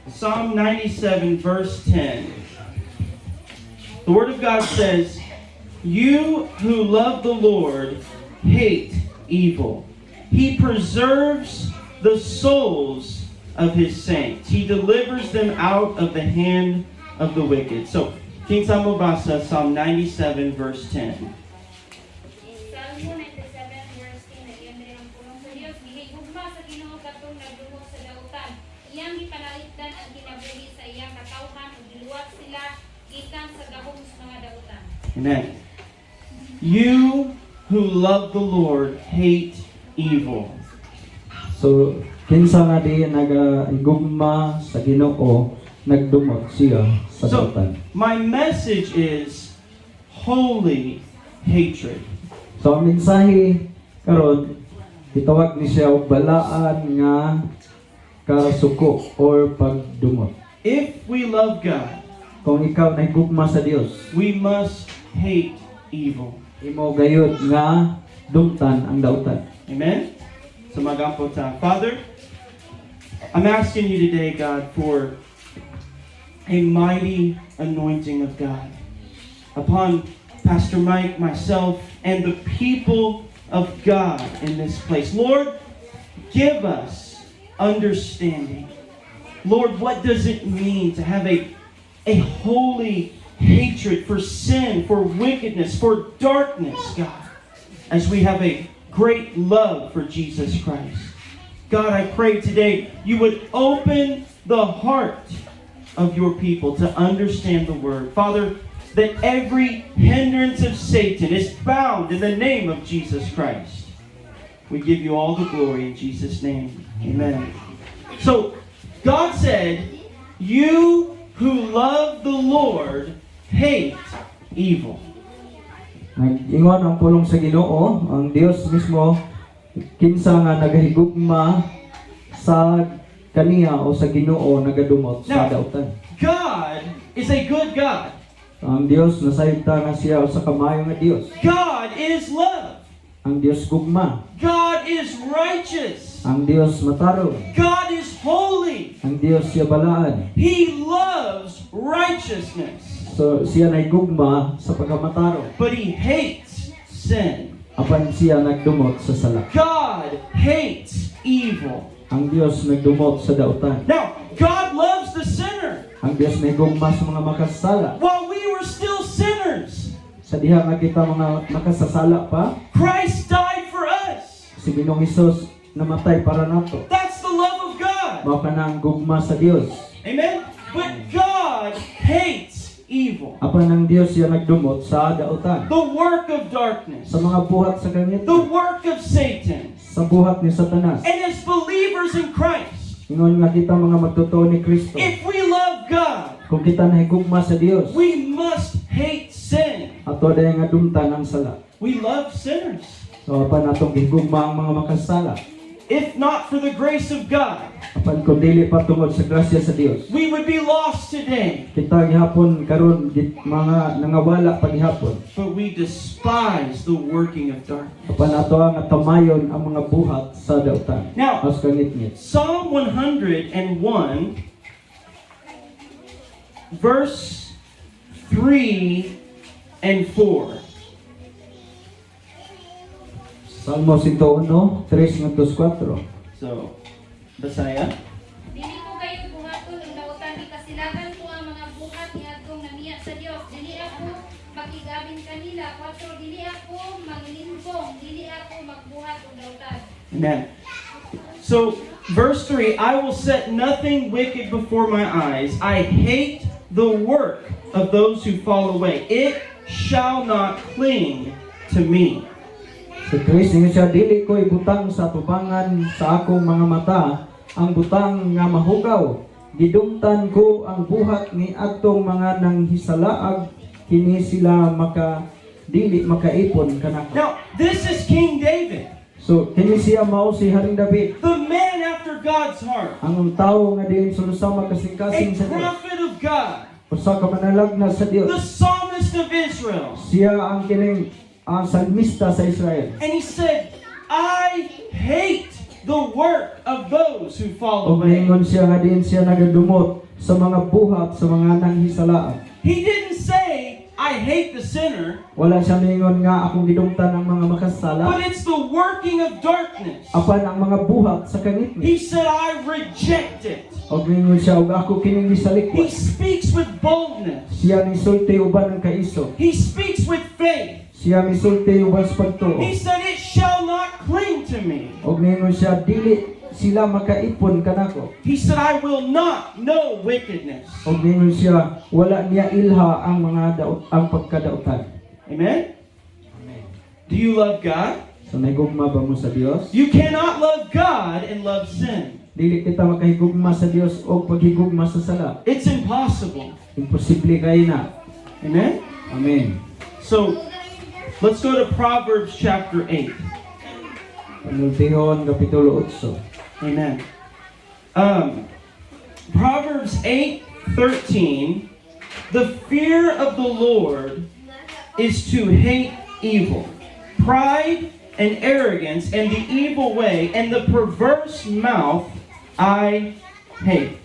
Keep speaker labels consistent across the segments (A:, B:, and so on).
A: Psalm 97 verse 10. The Word of God says, "You who love the Lord hate evil. He preserves the souls of His saints. He delivers them out of the hand of the wicked." So, kinsa mo basa Psalm 97 verse 10.
B: Salmo 97 verse 10, nagyan diri ang pulong sa Dios, gihigugma sa Ginoo katong nagdumog sa dautan. Iyang gipanalitdan ang kinabuhi sa iyang katawhan ug giluwat sila gikan sa gahom sa mga dautan.
A: Amen. You who love the Lord hate evil.
C: So, kinsa nga di nagahigugma sa Ginoo, nagdumot siya sa
A: So,
C: dautan.
A: my message is holy hatred.
C: So, ang mensahe karon gitawag ni siya og balaan nga kasuko or pagdumot.
A: If we love God,
C: Kung ikaw nahigugma sa Dios,
A: we must hate evil.
C: imo gayud nga dumtan ang dautan.
A: Amen? So magampo ta. Father, I'm asking you today, God, for a mighty anointing of God upon Pastor Mike, myself, and the people of God in this place. Lord, give us understanding. Lord, what does it mean to have a holy hatred for sin, for wickedness, for darkness, God, as we have a great love for Jesus Christ. God, I pray today you would open the heart of your people to understand the word. Father, that every hindrance of Satan is bound in the name of Jesus Christ. We give you all the glory in Jesus' name. Amen. So, God said, "You who love the Lord hate evil."
C: Nag-ingon ang pulong sa Ginoo, ang Dios mismo kinsa nga nagahigugma sa kaniya o sa Ginoo nagadumot sa
A: Now,
C: dautan.
A: God is a good God.
C: Ang Dios nasayta nga siya sa kamayo nga Dios.
A: God is love.
C: Ang Dios gugma,
A: God is righteous.
C: ang Dios matarong,
A: God is holy.
C: ang Dios siya balaan.
A: He loves righteousness,
C: So siya nagugma sa pagkamatarong.
A: but He hates sin.
C: Apan siya nagdumot sa sala.
A: God hates evil.
C: Ang Dios nagdumot sa dautan.
A: Now, God loves the sinner.
C: Ang Dios nagugma sa mga makasala.
A: While we were still sinners,
C: Sa diha nga kita mga makasasala pa,
A: Christ died for us.
C: si Ginoong Hesus namatay para nato.
A: That's the love of God.
C: Mao ka na ang gugma sa Dios.
A: Amen? But God hates evil.
C: Apan ang Dios siya nagdumot sa dautan.
A: The work of darkness.
C: Sa mga buhat sa kanyit,
A: The work of Satan.
C: sa buhat ni Satanas.
A: And as believers in Christ,
C: Ingon nga kita mga magtotoo ni Kristo.
A: if we love God,
C: Kung kita nahigugma sa Dios,
A: we must hate sin.
C: ato day nga dumtan ang sala.
A: We love sinners.
C: So apan atong gihugma ang mga makasala.
A: If not for the grace of God,
C: Apan kung dili pa tungod sa grasya sa Dios,
A: we would be lost today.
C: kita gihapon karon mga nangawala paghihapon.
A: But we despise the working of darkness.
C: Apan ato ang tamayon ang mga buhat sa dautan.
A: Now,
C: As kangit-ngit.
A: Psalm 101, verse 3 and 4.
C: Salmo 101, 3 ngadto 4.
A: So, Basaya.
B: Dili ko kayo buhaton ang dautan, ikasilagan ko ang mga buhat niadtong namiya sa Dios. Dili ako makigabin kanila, 4, dili ako maglingkong, dili ako magbuhat og dautan.
A: Amen. So, verse 3, "I will set nothing wicked before my eyes. I hate the work of those who fall away. It shall not cling to me."
C: Sa Chris, nga siya, dili ko ibutang sa tubangan sa akong mga mata ang butang nga mahugaw. Gidumtan ko ang buhat ni adtong mga nanghisalaag, kini sila dili makaipon kanako.
A: Now, this is King David,
C: So, kini siya mao si Haring David,
A: the man after God's heart,
C: ang tawo nga diin sulusama
A: a
C: kasing-kasing sa Dios.
A: prophet of God,
C: Usa ka manalagna sa
A: the
C: Dios.
A: psalmist of Israel.
C: Siya ang kining salmista sa Israel.
A: And he said, "I hate the work of those who fall
C: Og
A: away.
C: ningon siya nga diin siya nagadumot sa mga buhat sa mga nanghisalaan.
A: He didn't say, I hate the sinner,
C: Wala siya ningon nga akong gidumtan ang mga makasala,
A: but it's the working of darkness.
C: apan ang mga buhat sa kangitni.
A: He said, I reject it.
C: Og ningon siya, og ako kining
A: He
C: gisalikwa.
A: speaks with boldness.
C: Siya misulti uban ng kaiso.
A: He speaks with faith.
C: Siya misulti uban sa pagtuo.
A: He said, it shall not cling to me.
C: Og ningon siya, dili sila makaipon kanako.
A: He said, I will not know wickedness.
C: Og ningon siya, wala niya ilha ang mga ang pagkadautan.
A: Amen? Do you love God?
C: So nahigugma ba mo sa Dios?
A: You cannot love God and love sin.
C: Dili kita makahigugma sa Dios o paghigugma sa sala.
A: It's impossible.
C: Imposible kay na.
A: Amen?
C: Amen.
A: So, let's go to Proverbs chapter 8.
C: Panultihon kapitulo 8.
A: Amen. Proverbs 8:13. The fear of the Lord is to hate evil, pride and arrogance, and the evil way, and the perverse mouth I hate.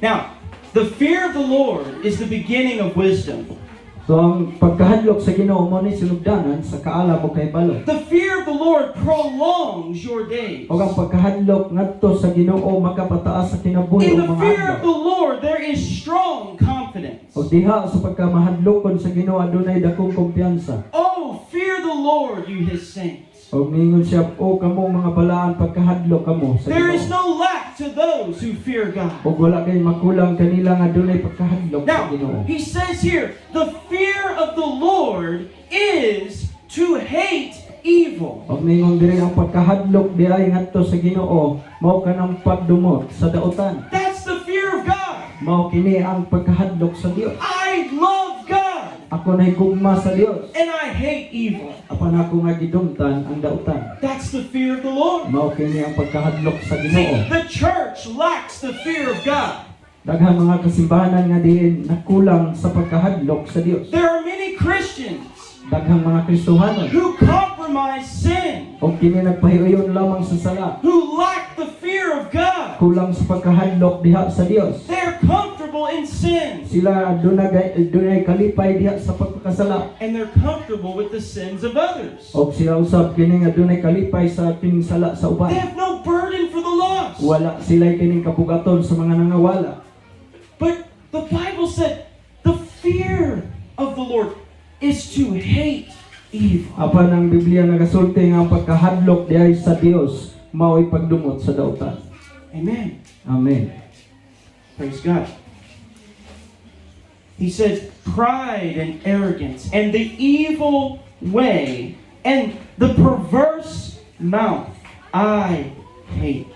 A: Now, the fear of the Lord is the beginning of wisdom.
C: So ang pagkahadlok sa Ginoo mo ni sinugdanan sa kaala mo kay balo.
A: The fear of the Lord prolongs your days.
C: O ang pagkahadlok ngadto sa Ginoo makapataas sa kinabuhi
A: In
C: o
A: the
C: mga
A: fear of
C: adlaw.
A: the Lord, there is strong confidence.
C: O diha sa pagkamahadlokon sa Ginoo adunay dakong kumpiyansa.
A: Oh, fear the Lord, you his saints.
C: O ningon siya, o kamo mga balaan pagkahadlok kamo sa
A: There is
C: Ginoo.
A: no lack to those who fear God.
C: O wala kay makulang kanila nga adunay pagkahadlok sa
A: Now,
C: Ginoo.
A: he says here, the fear of the Lord is to hate evil.
C: Og ningon diri ang pagkahadlok di ay ngadto sa Ginoo mao kanang pagdumot sa dautan.
A: That's the fear of God.
C: Mao kini ang pagkahadlok sa Dios.
A: I love God
C: Ako nahigugma sa Dios.
A: and I hate evil.
C: Apan ako nga gidumtan ang dautan.
A: That's the fear of the Lord.
C: Mao kini ang pagkahadlok sa
A: See,
C: Ginoo.
A: the church lacks the fear of God.
C: Daghang mga kasimbahanan nga diin nakulang sa pagkahadlok sa Dios.
A: There are many Christians
C: Daghang mga Kristohanon
A: who compromise sin,
C: o kini nagpahiuyon lamang sa sala.
A: who lack the fear of God.
C: Kulang sa pagkahadlok diha sa Dios.
A: They're comfortable in sin,
C: Sila dunay kalipay diha sa pagkakasala.
A: and they're comfortable with the sins of others.
C: O sila usab kini nga dunay kalipay sa kining sala sa
A: They
C: uban.
A: have no burden for the lost.
C: Wala sila kining kabugaton sa mga nangawala.
A: But the Bible said the fear of the Lord is to hate evil.
C: Apan ang Biblia nagasulti nga ang pagkahadlok diay sa Dios mao'y pagdumot sa dautan.
A: Amen.
C: Amen.
A: Praise God. He says, pride and arrogance, and the evil way, and the perverse mouth I hate.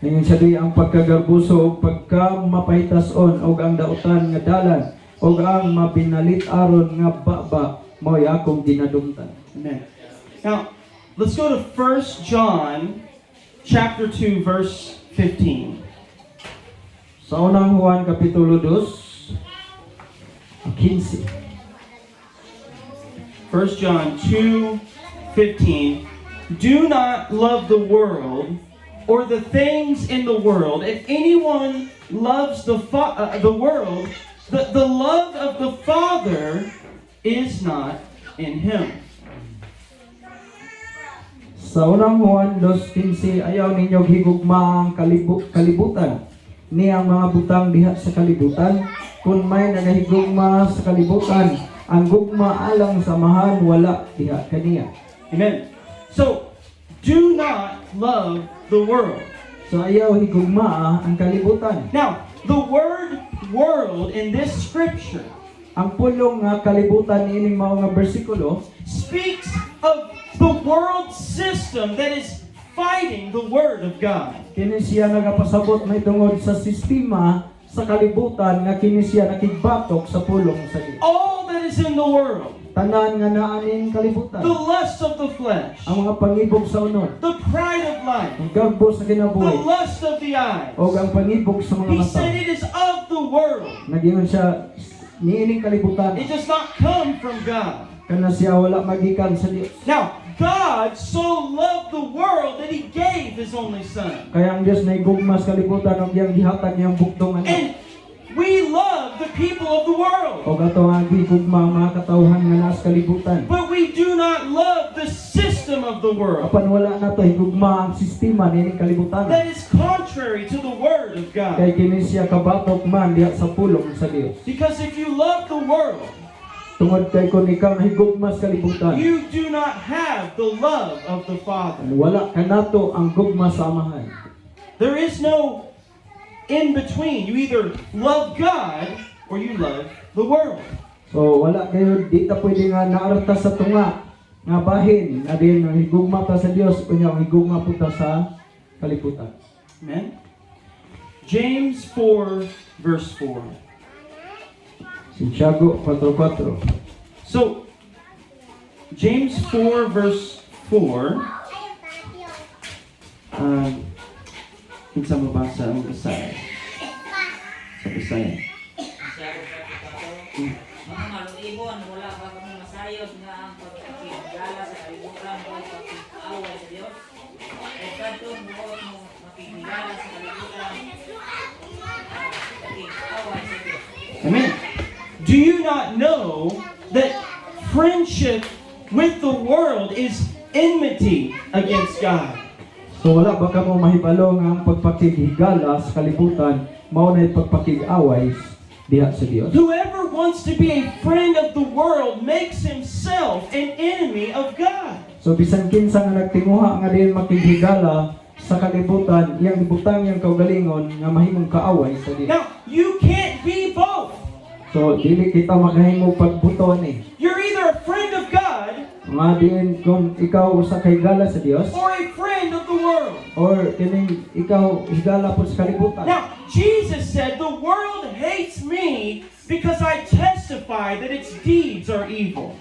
C: Ngayon siya di ang pagkagarbuso o pagkamapahitason o ang dautan nga dalan o ang mapinalit aron nga baba mo'y akong ginadumtan.
A: Amen. Now, let's go to 1 John chapter 2, verse 15.
C: Sa unang Juan kapitulo 2, 15.
A: 1 John 2:15. Do not love the world or the things in the world. If anyone loves the world, the love of the Father is not in him.
C: Sa unang Juan 2:15, ayaw ninyo higugma ang kalibutan. Ni ang mga butang diha sa kalibutan, kung may nagahigugma sa kalibutan, ang gugma alang samahan wala diha kaniya.
A: Amen. So, do not love the world.
C: So ayaw higugma ang kalibutan.
A: Now, the word world in this scripture
C: Ang pulong nga kalibutan niining mao nga bersikulo
A: speaks of the world system that is fighting the word of God.
C: kini siya nagapasabot may tungod sa sistema sa kalibutan nga kini siya nakigbatok sa pulong sa Dios.
A: All that is in the world,
C: Tanan nga naaning kalibutan.
A: the lust of the flesh,
C: Ang mga pangibog sa unod,
A: the pride of life,
C: ang gagbo sa
A: the
C: kinabuhi,
A: lust of the eyes.
C: o ang pangibog sa mga
A: He
C: mata.
A: said it is of the world.
C: Nagingon siya niining kalibutan
A: It does not come from God.
C: kana siya wala magikan sa Dios.
A: Now, God so loved the world that He gave His only Son.
C: Kaya ang Dios naigugmas kalibutan og iyang gihatag iyang bugtong anak.
A: And we love the people of the world.
C: O ato nga gigugma ang mga katawhan nga naa sa kalibutan.
A: But we do not love the system of the world.
C: Apan wala na to higugma ang sistema nining kalibutan.
A: That is contrary to the Word of God.
C: Kay kini siya kabatok man diha sa pulong sa Dios.
A: Because if you love the world,
C: Tungod kay kung ikaw nahigugma sa kalibutan,
A: you do not have the love of the Father.
C: wala kanato ang gugma sa amahan.
A: There is no in between. You either love God or you love the world.
C: So wala kayo, di ta pwede nga naarta sa tunga nga bahin na din ang higugma ta sa Dios kunya ang higugma po ta sa kalibutan.
A: Amen. James 4 verse 4.
C: Santiago 4:4.
A: So James 4 verse 4. Kinsa mabasa ang Bisaya? Sa Bisaya.
D: Mga malulibon, wala pa kami masayod nga ang pagkikigala sa kalibutan o pagkikaway sa Diyos. O kadtong buot mo makikigala sa kalibutan, pagkikaway sa Diyos.
A: Amen. Do you not know that friendship with the world is enmity against God?
C: So wala ba ka mo mahibalo nga ang pagpakigigala sa kalibutan mao na pagpakig-away diha sa Dios?
A: Whoever wants to be a friend of the world makes himself an enemy of God.
C: So bisan kinsa nga nagtinguha nga diin makigigala sa kalibutan, iyang ibutang iyang kaugalingon nga mahimong kaaway sa Dios.
A: Now, you can't be both.
C: So dili kita magahimo pagbuton eh.
A: You're either a friend of God
C: Nga diin kung ikaw usa kay higala sa Dios
A: or a friend of the world.
C: or kining ikaw higala po sa kalibutan.
A: Now, Jesus said, the world hates me because I testify that its deeds are evil.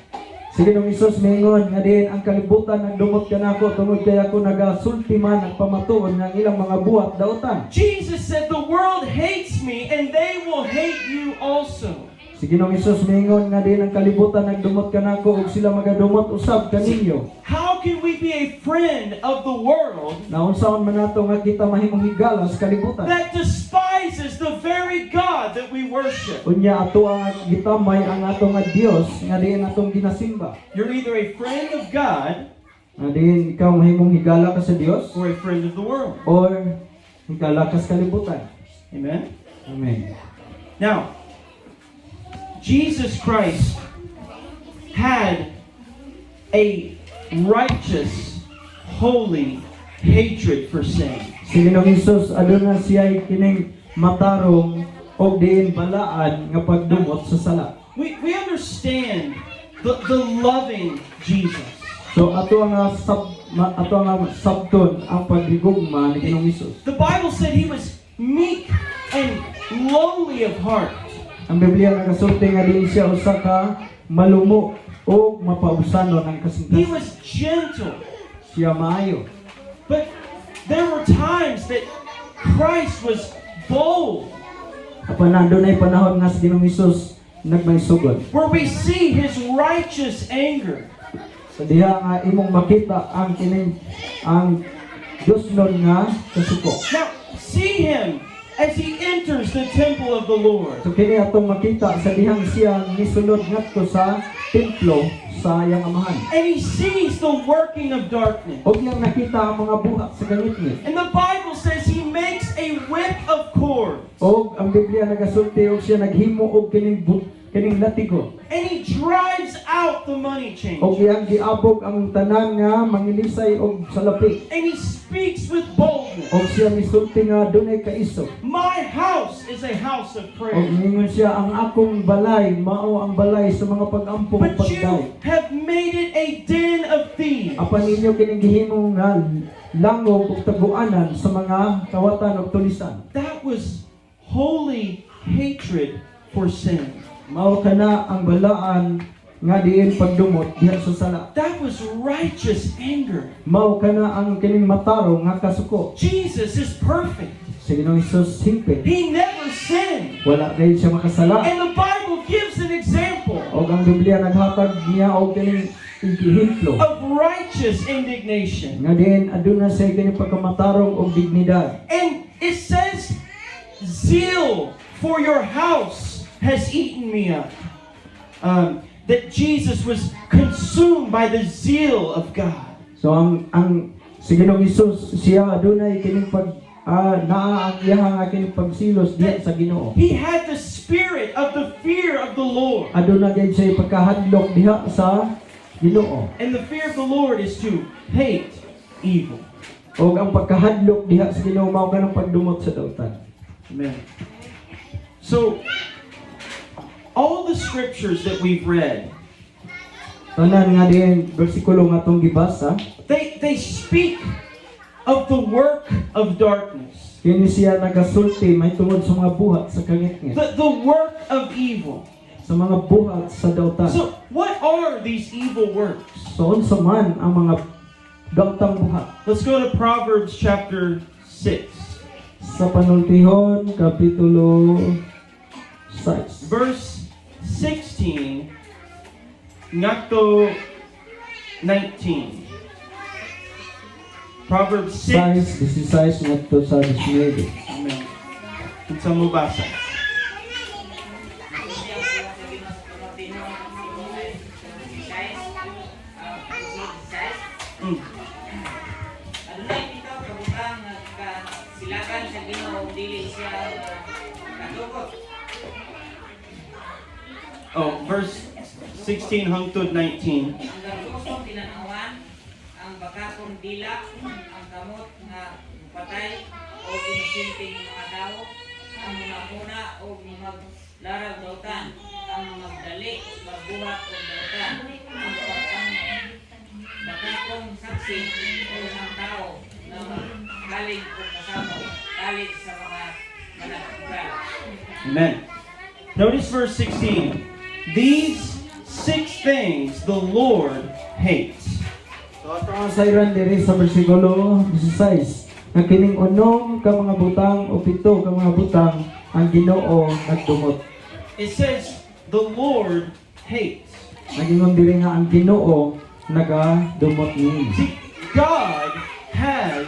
C: Sige nung Isus mingon nga diin ang kalibutan nagdumot kanako tungod kay ako nagasulti man ang pamatuon nga ilang mga buhat daotan.
A: Jesus said, the world hates me and they will hate you also.
C: Sige nung Isus mingon nga diin ang kalibutan nagdumot kanako ug sila magadumot usab kaninyo.
A: How can we be a friend of the world
C: Naunsaon man nato nga kita mahimong higala sa kalibutan.
A: that despises the very God that we worship?
C: Unya ato ang gitamay ang ato nga Dios nga diin atong ginasimba.
A: You're either a friend of God
C: Nga diin ikaw mahimong higala ka sa Dios
A: or a friend of the world.
C: or higala ka sa kalibutan.
A: Amen?
C: Amen.
A: Now, Jesus Christ had a righteous, holy hatred for sin.
C: Si Ginoong Hesus aduna siya kining matarong og diin balaan nga pagdumot sa sala.
A: We understand the loving Jesus.
C: So ato nga sabton ang paghigugma ni Ginoong Hesus.
A: The Bible said he was meek and lowly of heart.
C: Ang Biblia nagasulti nga diin siya usa ka malumo o mapausanon ang
A: He
C: kasingkas.
A: was gentle.
C: Siya maayo.
A: But there were times that Christ was bold,
C: Apan nandun ay panahon nga si Ginoong Hesus nagmaysugod.
A: where we see his righteous anger.
C: So diha nga imong makita ang kining ang Diosnon nga kasuko.
A: Now, see him as he enters the temple of the Lord.
C: So kini atong makita sa dihang siya nisulod ngadto sa templo sa iyang amahan.
A: And he sees the working of darkness.
C: Og iyang nakita ang mga buhat sa gangitngit.
A: And the Bible says he makes a whip of cords.
C: Og ang Biblia nagasulti og siya naghimo og kining latigo.
A: And he drives out the money
C: Og
A: changers.
C: iyang giabog ang tanan nga mangilisay og salapi.
A: And he speaks with boldness.
C: Og siya misulti nga dunay kaisog.
A: My house is a house of
C: Og
A: prayer.
C: mingon siya ang akong balay mao ang balay sa mga pag-ampong
A: But
C: pagday.
A: you have made it a den of thieves.
C: Apan ninyo kining gihimo nga langog ug taguanan sa mga kawatan ug tulisan.
A: That was holy hatred for sin.
C: Mao kana ang balaan nga diin pagdumot diha sa sala.
A: That was righteous anger.
C: Mao kana ang kining matarong nga kasuko.
A: Jesus is perfect.
C: Si Ginoong Hesus hingpit.
A: He never sinned.
C: Wala gayud siya makasala.
A: And the Bible gives an example.
C: Og ang Biblia naghatag niya og kining ihemplo.
A: of righteous indignation.
C: Nga din aduna sa kini pagkamatarong og dignidad.
A: And it says, zeal for your house has eaten me up. That Jesus was consumed by the zeal of God.
C: So ang si Ginoong Hesus siya adunay kining pag naa ang iyang kining pagsilos diha sa Ginoo.
A: He had the spirit of the fear of the Lord.
C: Aduna gid siya pagkahadlok diha sa Ginoo.
A: And the fear of the Lord is to hate evil.
C: Og ang pagkahadlok diha sa Ginoo mao kanang pagdumot sa dautan.
A: Amen. So, all the scriptures that we've read,
C: Tanan nga din bersikulo nga atong gibasa,
A: they speak of the work of darkness,
C: kini siya nagasulti may tungod sa mga buhat sa kangit-ngit,
A: the work of evil.
C: sa mga buhat sa dautan.
A: So, what are these evil works?
C: So unsa man ang mga dautang buhat?
A: Let's go to Proverbs chapter 6,
C: Sa Panultihon kapitulo 6.
A: verse 16, ngadto 19. Proverbs 6.
C: 16 ngadto sa 19.
A: Amen. Unsa mo basa? Mm.
D: Adunay pito kabutang silakan sa Ginoo dili siya kadukot.
A: Oh, verse 16 hangtod 19.
D: Ang gustong tinanawan ang bakakong dila, ang kamot nga patay o inusinting mga tao, ang mga muna o maglarag dautan, ang magdali o magbuhat o dautan, ang bakakong saksi o ang tao na magkalig o kasama, kalig sa mga managkugal.
A: Amen. Notice verse 16. These 6 things the Lord hates.
C: So ato ang sayran diri sa bersikulo 16. Nga kining unom ka mga butang o pito ka mga butang ang Ginoo nagdumot.
A: It says the Lord hates.
C: Nagingon diri nga ang Ginoo nagadumot niini.
A: See, God has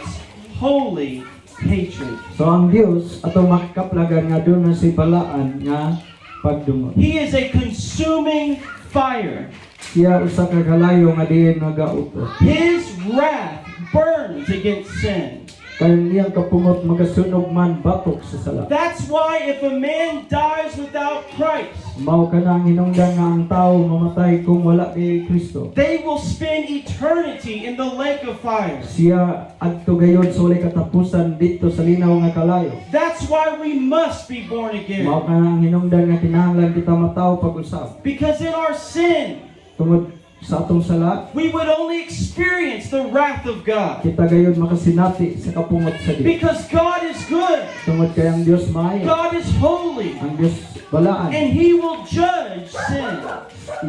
A: holy hatred.
C: So ang Dios ato makaplagan nga doon na si balaan nga pagdumot.
A: He is a consuming fire.
C: Siya usa ka kalayo nga diin nagautot.
A: His wrath burns against sin.
C: Kaya niyang kapumot magasunog man batok sa sala.
A: That's why if a man dies without Christ,
C: Mao ka na ang hinungdan nga ang tao mamatay kung wala kay Kristo.
A: they will spend eternity in the lake of fire.
C: Siya adto gayon sa walay katapusan dito sa linaw nga kalayo.
A: That's why we must be born again.
C: Mao ka na ang hinungdan nga kinahanglan kita mataw pag-usab.
A: Because in our sin,
C: Tungod sa atong sala,
A: we would only experience the wrath of God.
C: kita gayon makasinati sa kapumot sa Dios.
A: Because God is good,
C: Tungod kay ang Dios maayo,
A: God is holy,
C: ang Dios balaan.
A: and He will judge sin.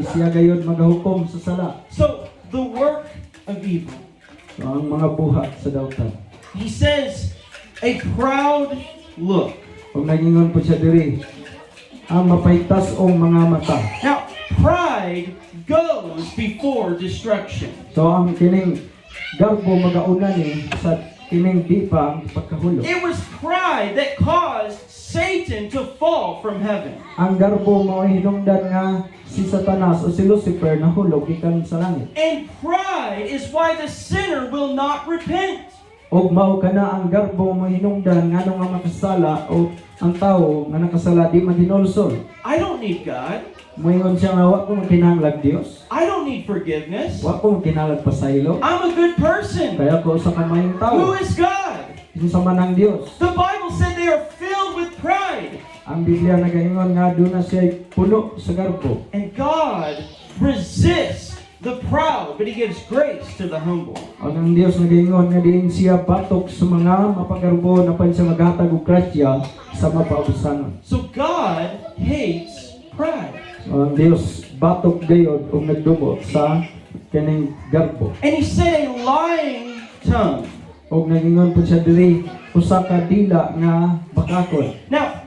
C: Siya gayon magahukom sa sala.
A: So, the work of evil.
C: So, ang mga buhat sa dautan.
A: He says, a proud look.
C: Pag nagingon po siya diri, ang mapaitas ong mga mata.
A: Now, pride goes before destruction.
C: So ang kining garbo magauna ni sa kining di pa ang pagkahulo.
A: It was pride that caused Satan to fall from heaven.
C: Ang garbo mao hinungdan nga si Satanas o si Lucifer nahulog gikan sa langit.
A: And pride is why the sinner will not repent.
C: Og mao kana ang garbo mo hinungdan nganong nga makasala o ang tawo nga nakasala di man hinulsol.
A: I don't need God.
C: Moingon siya nga wa ko kinahanglag Dios.
A: I don't need forgiveness.
C: Wa ko kinahanglag pasaylo.
A: I'm a good person.
C: Kaya ko usa ka mayong
A: Who
C: tawo.
A: is God?
C: Kinsa man ang Dios.
A: The Bible said they are filled with pride.
C: Ang Biblia nagaingon nga doon na siya puno sa garbo.
A: And God resists the proud, but He gives grace to the humble.
C: Ang Dios nagaingon nga diin siya batok sa mga mapagarbo na pan siya maghatag og grasya sa mapausanon.
A: So God hates pride.
C: Ang Dios batok gayod og nagdumot sa kaning garbo.
A: And He said a lying tongue.
C: Og nagingon po siya diri usa ka dila nga bakakon.
A: Now,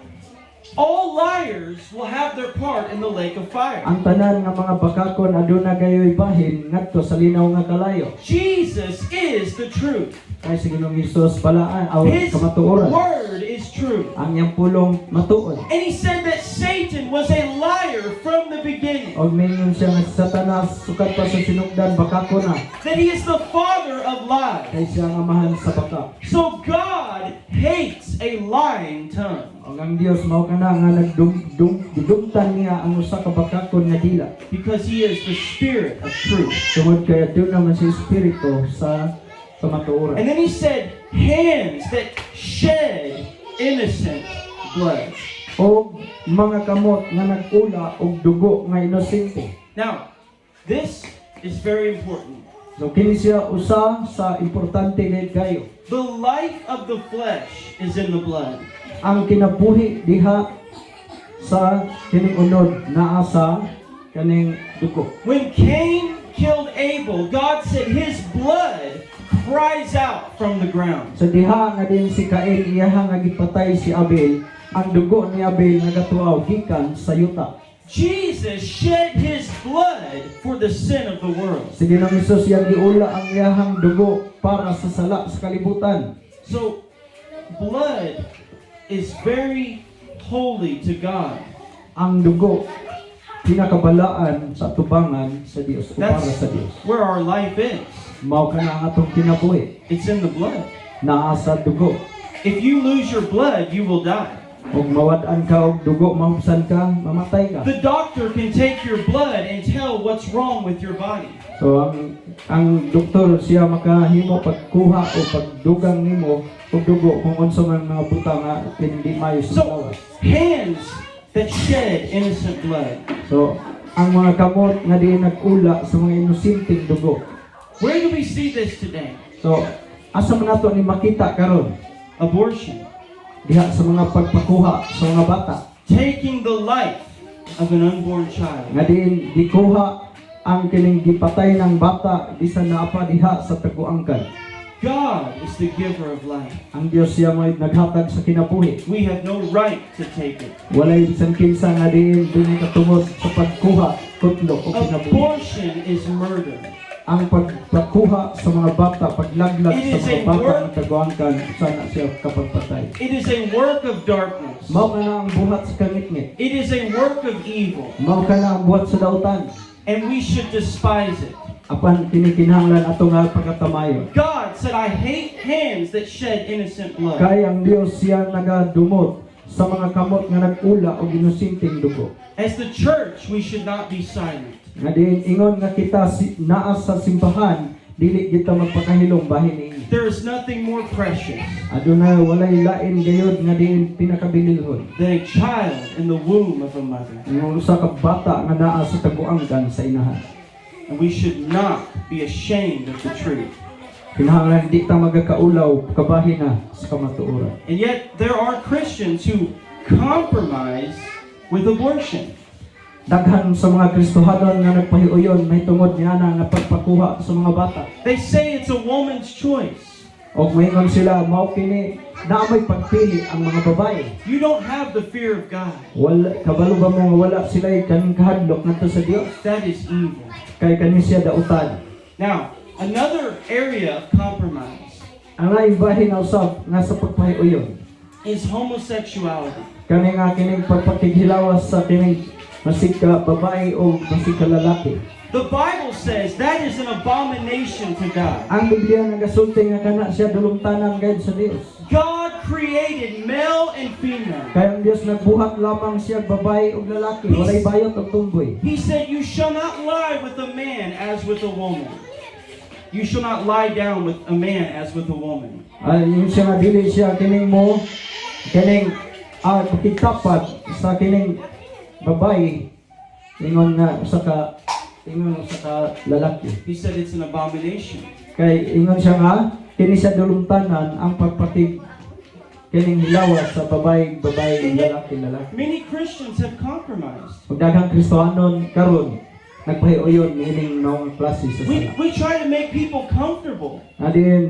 A: All liars will have their part in the lake of fire.
C: Ang tanan nga mga bakakon aduna gayoy bahin ngadto sa linaw nga kalayo.
A: Jesus is the truth.
C: Kay sa Ginoong Hesus balaan aw
A: His
C: kamatuoran.
A: word is true.
C: Ang iyang pulong matuod.
A: And he said that Satan was a liar from the beginning.
C: Og mingon siya nga si Satanas sukat pa sa sinugdan bakakon na.
A: That he is the father of lies.
C: Kay siya nga amahan sa baka.
A: So God hates a lying tongue.
C: Og ang Dios mao kana nga nagdumtan niya ang usa ka bakakon nga dila.
A: Because he is the spirit of truth.
C: Tungod kay adto naman si espiritu sa kamatuoran.
A: And then he said, hands that shed innocent blood.
C: O mga kamot nga nagula og dugo nga inosente.
A: Now, this is very important.
C: So kini siya usa sa importante gayud kayo.
A: The life of the flesh is in the blood.
C: Ang kinabuhi diha sa kining unod naa sa kaning dugo.
A: When Cain killed Abel, God said his blood cries out from the ground.
C: Sa diha nga din si Cain iyaha nga gipatay si Abel, ang dugo ni Abel nga gatuaw gikan sa yuta.
A: Jesus shed his blood for the sin of the world.
C: Si Ginoong Hesus yang giula ang iyahang dugo para sa sala sa kalibutan.
A: So, blood is very holy to God.
C: Ang dugo pinakabalaan sa tubangan sa Dios o para
A: That's
C: sa Dios.
A: where our life is.
C: Mao kana ang atong kinabuhi
A: It's in the blood.
C: naa sa dugo.
A: If you lose your blood, you will die.
C: Ug mawad-an ka og dugo, maubsan ka, mamatay ka.
A: The doctor can take your blood and tell what's wrong with your body.
C: So ang doktor siya makahimo pagkuha o pagdugang nimo og dugo kung unsa man mga butang nga hindi mayo sa
A: So,
C: lawas.
A: hands that shed innocent blood.
C: So ang mga kamot nga di nagula sa mga inosenteng dugo.
A: Where do we see this today?
C: So asa man nato ni makita karon
A: Abortion.
C: diha sa mga pagpakuha sa mga bata
A: Taking the life of an unborn child.
C: nga diin gikuha ang kining gipatay ng bata bisan naapa diha sa taguangkan.
A: God is the giver of life.
C: Ang Dios siya may naghatag sa kinabuhi.
A: We have no right to take it.
C: Walay bisan kinsa nga diin dinhi katungod sa pagkuha kutlo o kinabuhi.
A: Abortion is murder.
C: Ang pagpakuha sa mga bata, paglaglag
A: It
C: sa
A: is
C: mga
A: a
C: bata
A: work-
C: ng taguangkan, sana siya kapagpatay.
A: It is a work of darkness.
C: Mao ka na ang buhat sa kangitngit.
A: It is a work of evil.
C: Mao ka na ang buhat sa dautan.
A: And we should despise it.
C: Apan kinikinahanglan ato nga pagkatamayo.
A: God said, I hate hands that shed innocent blood.
C: Kay ang Dios siya nagadumot sa mga kamot nga nagula o ginosinteng dugo.
A: As the church, we should not be silent.
C: Nga diin ingon nga kita naa sa simbahan, dili kita magpakahilom bahin niini.
A: There is nothing more precious
C: Aduna walay lain gayud nga diin pinakabililhon.
A: than a child in the womb of a mother.
C: Ang usa ka bata nga naa sa taguangkan sa inahan.
A: And we should not be ashamed of the truth.
C: Kinahanglan di ta magakaulaw kabahin na sa kamatuoran.
A: And yet, there are Christians who compromise with abortion.
C: Daghan sa mga Kristohanon nga nagpahiuyon may tungod niya na pagpakuha sa mga bata.
A: They say it's a woman's choice.
C: O maingon sila, mao kini na may pagpili ang mga babae.
A: You don't have the fear of God.
C: Wala kabalo ba mo nga wala sila kaning kahadlok ngadto sa Dios?
A: That is evil.
C: Kay kani siya dautan.
A: Now, another area of compromise
C: Ang laing bahin na usab nga sa pagpahiuyon.
A: is homosexuality.
C: Kani nga kining pagpakighilawas sa kining masig ka babae o masig ka lalaki.
A: The Bible says that is an abomination to God.
C: Ang Biblia nagasulti nga kana siya dulumtanan gayud sa Dios.
A: God created male and female.
C: Kaya ang Dios nagbuhat lamang siya babae ug lalaki, walay bayot ug tumboy.
A: He said, you shall not lie with a man as with a woman. You shall not lie down with a man as with a woman.
C: Yung siya nga dili siya kining mo kining pakitapat sa kining babae ingon nga sa ka lalaki.
A: He said it's an abomination.
C: Kay ingon siya nga kini siya dulumtanan ang pagpatig kining hilawas sa babae lalaki.
A: Many Christians have compromised.
C: Ug daghang Kristohanon karon nagpahiuyon niining noong klase sa sala.
A: We try to make people comfortable.
C: Adi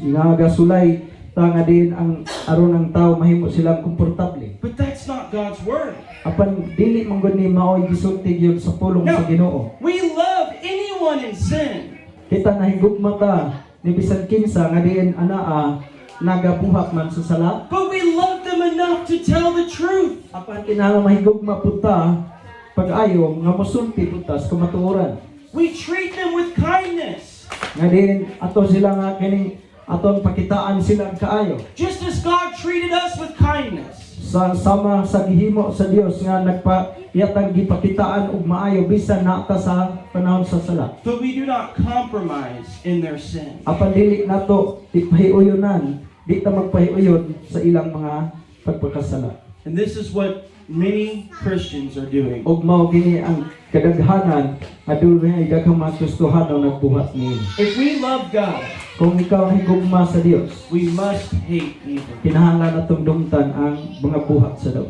C: nagasulay ta nga diin ang aron ang tao mahimo silang komportable.
A: But that's not God's word.
C: Apan dili man gud ni maoy gisulti gyud sa pulong sa Ginoo.
A: We love anyone in sin.
C: Kita nahigugma ta ni bisan kinsa nga diin anaa nagabuhat man sa sala.
A: But we love them enough to tell the truth.
C: Apan kinahanglan mahigugma pud ta pag-ayo nga mosulti pud ta sa kamatuoran.
A: We treat them with kindness.
C: Nga diin ato sila nga kining aton pakitaan silang kaayo.
A: Just as God treated us with kindness.
C: Sa sama sa gihimo sa Dios nga nagpayatang gipakitaan og maayo bisan na ta sa panahon sa sala.
A: But we do not compromise in their sin.
C: Apan dili nato ipahiuyonan, di ta magpahiuyon sa ilang mga pagpakasala.
A: And this is what many Christians are doing.
C: Og mao kini ang kadaghanan adunay daghang mga Kristohano nagbuhat ni.
A: If we love God,
C: Kung ikaw ay higugma sa Dios,
A: we must hate evil.
C: kinahanglan natong dumtan ang mga buhat sa daw.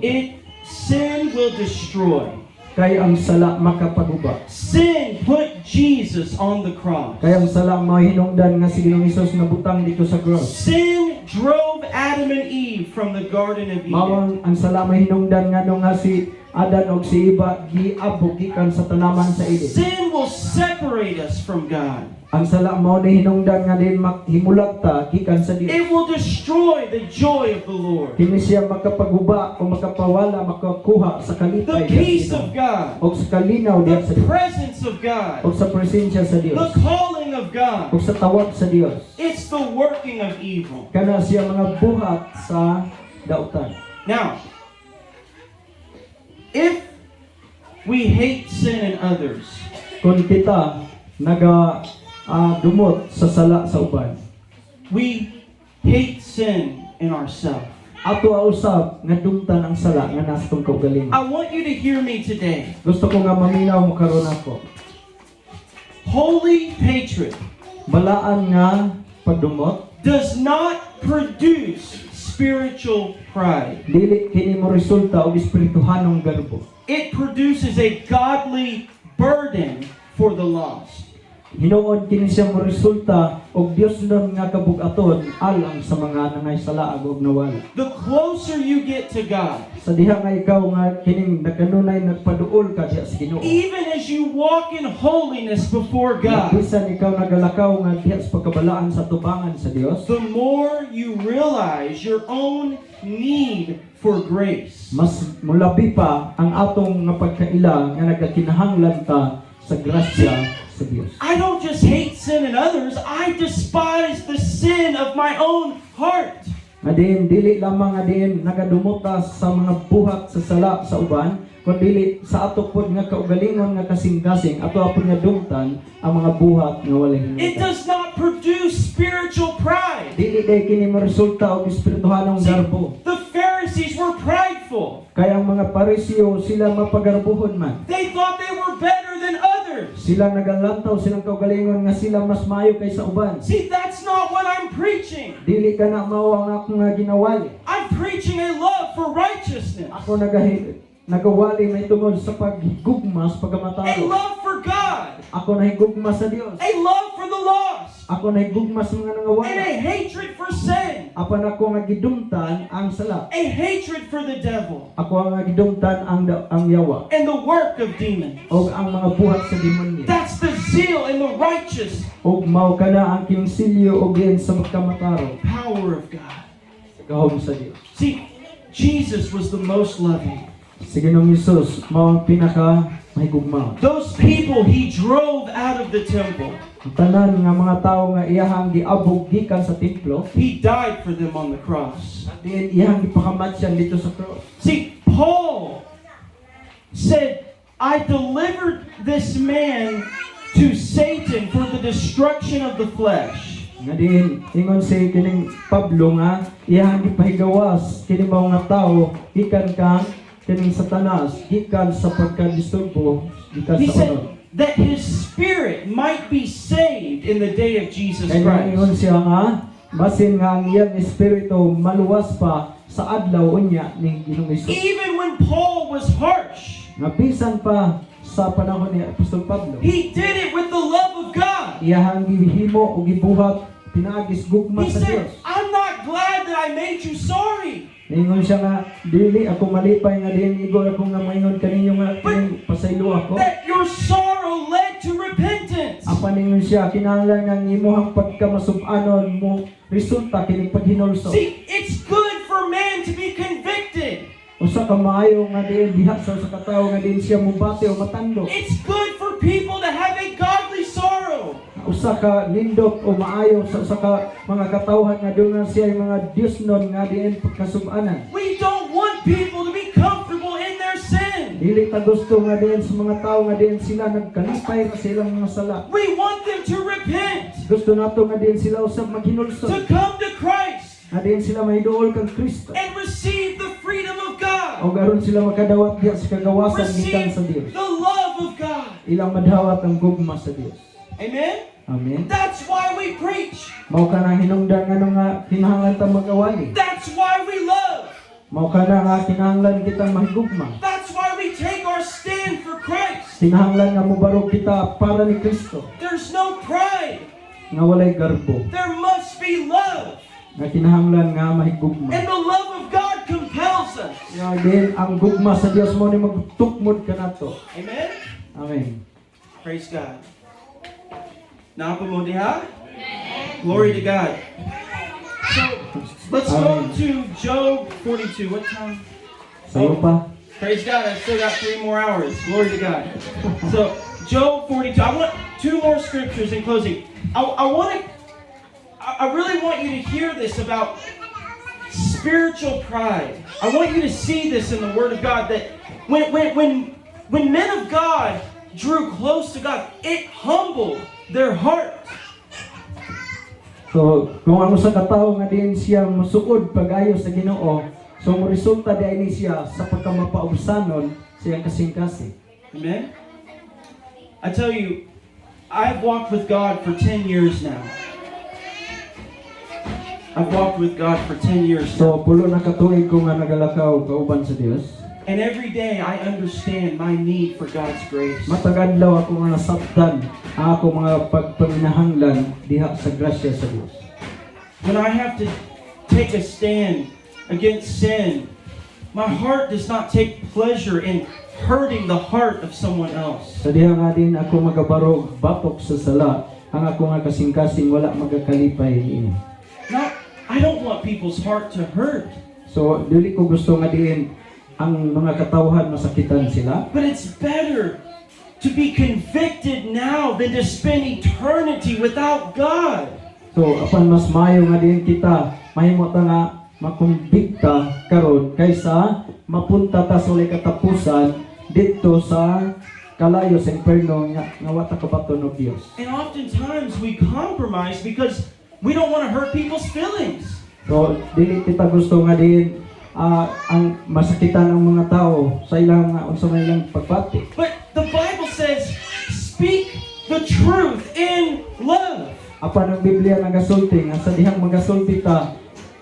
A: Sin will destroy.
C: Kay ang sala makapaguba.
A: Sin put Jesus on the cross.
C: Kay ang sala mahinungdan nga si Ginoong Hesus nabutang dito sa cross.
A: Sin drove Adam and Eve from the Garden of Eden.
C: Mao ang sala mahinungdan nga nung nga si Adan og si Eva giabog gikan sa tanaman sa Eden.
A: Sin will separate us from God.
C: Ang sala mao ni hinungdan nga din himulat ta gikan sa Dios.
A: It will destroy the joy of the Lord.
C: Kini siya makapaguba o makapawala makakuha sa
A: The
C: kalipay
A: peace
C: diya
A: of God.
C: o sa kalinaw diya sa
A: The
C: Dios
A: presence of God.
C: o sa presensya sa
A: The
C: Dios
A: calling of
C: o
A: God.
C: sa tawag sa Dios.
A: It's the working of evil.
C: Kana siya mga buhat sa dautan.
A: Now, if we hate sin in others,
C: Kung kita dumot sa sala sa uban,
A: we hate sin in ourselves.
C: ato usab nga dumtan ang sala nga nasa tong kaugalingon.
A: I want you to hear me today.
C: Gusto ko nga maminaw mo karon ako.
A: Holy hatred
C: Balaan nga pagdumot
A: does not produce spiritual pride.
C: dili kini mo resulta og espirituhanong garbo.
A: It produces a godly burden for the lost.
C: Hinuon kini siya mo resulta og Dios nun nga kabugaton alang sa mga nangay salaag og nawala.
A: The closer you get to God,
C: Sa diha nga ikaw nga kining nagkanunay nagpaduol ka diha sa Ginoo.
A: even as you walk in holiness before God,
C: Bisan ikaw nagalakaw nga diha sa pagkabalaan sa tubangan sa Dios,
A: the more you realize your own need for grace.
C: mas mulabi pa ang atong nga pagkaila nga nagakinahanglan ta sa grasya sa Dios.
A: I don't just hate sin in others, I despise the sin of my own heart.
C: Nga din, dili lamang nga din nagadumuta sa mga buhat sa sala sa uban, kundi sa ato pod nga kaugalingon nga kasing-kasing, ato apod nga dumtan ang mga buhat nga walay
A: It
C: hinungdan.
A: does not produce spiritual pride.
C: Dili day kini mo resulta og espirituhanong
A: See,
C: garbo.
A: the Pharisees were prideful.
C: Kaya ang mga Pariseo sila mapagarbuhon man.
A: They thought they were better than others.
C: Sila nagalantaw silang kaugalingon nga sila mas maayo kaysa uban.
A: See, that's not what I'm preaching.
C: Dili ka na mao ang akong nga ginawali.
A: I'm preaching a love for righteousness,
C: Ako nagawali may tungod sa paghigugma sa
A: a
C: pagamataro.
A: love for God,
C: Ako nahigugma sa Dios.
A: a love for the lost,
C: Ako nahigugma sa mga
A: and
C: nangawala.
A: a hatred for sin,
C: Apan ako nga gidumtan ang sala.
A: a hatred for the devil,
C: Ako nga gidumtan ang yawa
A: and the work of demons.
C: o ang mga buhat sa demonyo.
A: That's the zeal and the righteous
C: Og mao kana ang kinsilyo og diin sa magkamataro
A: power of God.
C: sa gahom sa Dios.
A: See, Jesus was the most loving.
C: Si Ginoong Hesus mao ang pinaka mahigugma.
A: Those people he drove out of the temple,
C: Ang tanan nga mga tawo nga iyahang giabog gikan sa templo,
A: he died for them on the cross.
C: diin iyahang gipakamatyan dito sa cross.
A: See, Paul said, I delivered this man to Satan for the destruction of the flesh.
C: Nga din ingon si kining Pablo nga iyahang gipahigawas kini mao nga tawo gikan kang kining Satanas gikan sa pagkadisturbo gikan
A: He
C: sa
A: said
C: unod.
A: that his spirit might be saved in the day of Jesus
C: Kaya ingon
A: Christ.
C: siya nga basin nga ang iyang espiritu maluwas pa sa adlaw unya ni Ginoong Hesus.
A: Even when Paul was harsh,
C: Nga bisan pa sa panahon ni Apostol Pablo,
A: he did it with the love of God.
C: iyahang gihimo o gibuhat pinaagis gugma
A: He
C: sa
A: said,
C: Dios.
A: I'm not glad that I made you sorry.
C: Ningon siya nga, dili ako malipay nga din igor ako nga moingon kaninyo nga kining pasaylo ako.
A: That your sorrow led to repentance.
C: Apa ningon siya, kinahanglan nga imong pagkamasub-anon mo resulta kining paghinulso.
A: See, it's good for man to be convicted.
C: Usa ka maayo nga diin diha sa usa ka tawo nga diin siya mubati o matandog.
A: It's good for people to have a godly sorrow.
C: Usa ka nindot o maayo sa usa ka mga katawhan nga dungan siya yung mga Diosnon nga diin pagkasub-anan.
A: We don't want people to be comfortable in their sin.
C: Dili ta gusto nga diin sa mga tawo nga diin sila nagkalipay sa ilang mga sala.
A: We want them to repent,
C: Gusto nato nga diin sila usab maghinulso.
A: to come to Christ,
C: Nga diin sila mahiduol kang Kristo.
A: and receive the freedom of God.
C: O garon sila makadawat diha sa kagawasan gikan sa
A: Receive
C: Dios.
A: the love of God.
C: Ilang madawat ang gugma sa Dios.
A: Amen?
C: Amen.
A: That's why we preach.
C: Mao ka na hinungdan nga nga kinahanglan ta mag-awali.
A: That's why we love.
C: Mao ka na nga kinahanglan kitang mahigugma.
A: That's why we take our stand for Christ.
C: Kinahanglan nga mubarog kita para ni Kristo.
A: There's no pride.
C: Nga walay garbo.
A: There must be love.
C: Nga kinahanglan nga mahigugma.
A: And the love of God compels us.
C: Nga din ang gugma sa Dios mo ni magtukmod ka nato.
A: Amen?
C: Amen.
A: Praise God. Napamundi ha? Glory to God. So, let's go to Job 42. What time?
C: Sayo pa.
A: Praise God, I've still got 3 more hours. Glory to God. So, Job 42. I want 2 more scriptures in closing. I really want you to hear this about spiritual pride. I want you to see this in the Word of God, that when men of God drew close to God, it humbled their heart.
C: So, kung ang usa ka tawo nga diin siya musuod pag-ayo sa Ginoo, so mo resulta di ini siya sa pagkamapausanon siyang kasing-kasing.
A: Amen? I tell you, I've walked with God for 10 years now. I've walked with God for 10 years now.
C: So, pulo na katuig ko nga nagalakaw kauban sa Dios.
A: And every day I understand my need for God's grace.
C: Matagadlaw ako nga nasabtan ang ako mga pagpaminahanglan diha sa grasya sa Dios.
A: When I have to take a stand against sin, my heart does not take pleasure in hurting the heart of someone else.
C: Sa diha nga din ako magabarog batok sa sala, ang ako nga kasing-kasing wala magakalipay niini.
A: Not, I don't want people's heart to hurt,
C: So, dili ko gusto nga diin ang mga katawhan masakitan sila.
A: but it's better to be convicted now than to spend eternity without God.
C: So, apan mas maayo nga din kita mahimo ta nga makumbikta karon kaysa mapunta ta sa ulay katapusan dito sa kalayo sa imperno nga wata kabaton og Dios.
A: And oftentimes we compromise because we don't want to hurt people's feelings.
C: So, dili kita gusto nga din ang masakitan ng mga tao sa ilang unsa man ilang pagpati.
A: But the Bible says, speak the truth in love.
C: Apan ang Biblia nagasulti nga sa dihang magasulti ta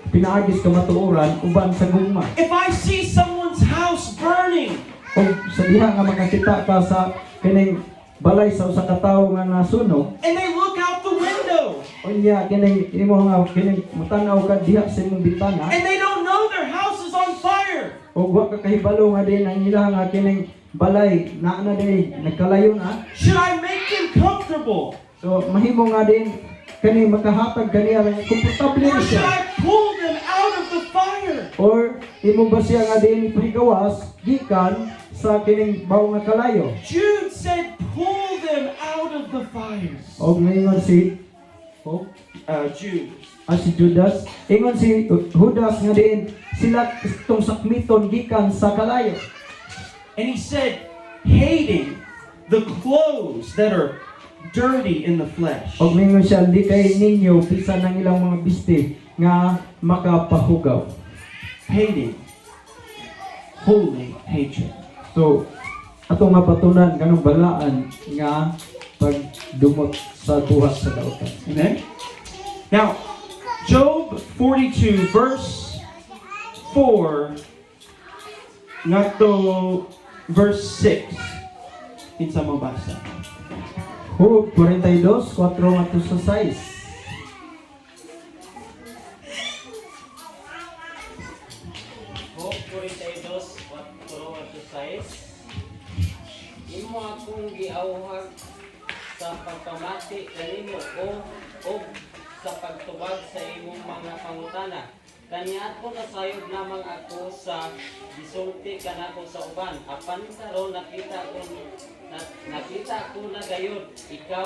C: pinaagis ka matuoran uban sa gugma.
A: If I see someone's house burning,
C: O sa diha nga makakita ka sa kining balay sa usa ka tawo nga nasunog,
A: and they look out the window,
C: unya kining imo nga kining mutanaw ka diha sa imong bintana,
A: and they don't know their house is on fire,
C: o wa ka kahibalo nga din ang ilang nga kining balay na din nagkalayo na.
A: should I make them comfortable?
C: So mahimo nga din kani makahatag kaniya nga komportable
A: Or
C: na
A: should
C: siya.
A: I pull them out of the fire?
C: Or imo ba siya nga din ipahigawas gikan sa kining bawo nga kalayo?
A: Jude said, pull them out of the fire.
C: O ngayon si
A: Jude.
C: si Judas, ingon si Judas nga din sila itong sakmiton gikan sa kalayo.
A: And he said, hating the clothes that are dirty in the flesh.
C: Og mingon siya, di kay ninyo bisan ng ilang mga bisti nga makapahugaw.
A: Hating. Holy hatred.
C: So, ato nga patunan kanang balaan nga pagdumot sa buhat sa dautan.
A: Amen? Now, Job 42 verse 4 ngadto verse 6. Kinsa mo basa?
C: Hub 42:4 ngadto sa 6.
E: 6, imo akong giawhag sa pagpamati kanimo o sa pagtubag sa imong mga pangutana. Kaniadto nasayod lamang ako sa gisulti kanako sa uban. Apan karon nakita ko na gayud ikaw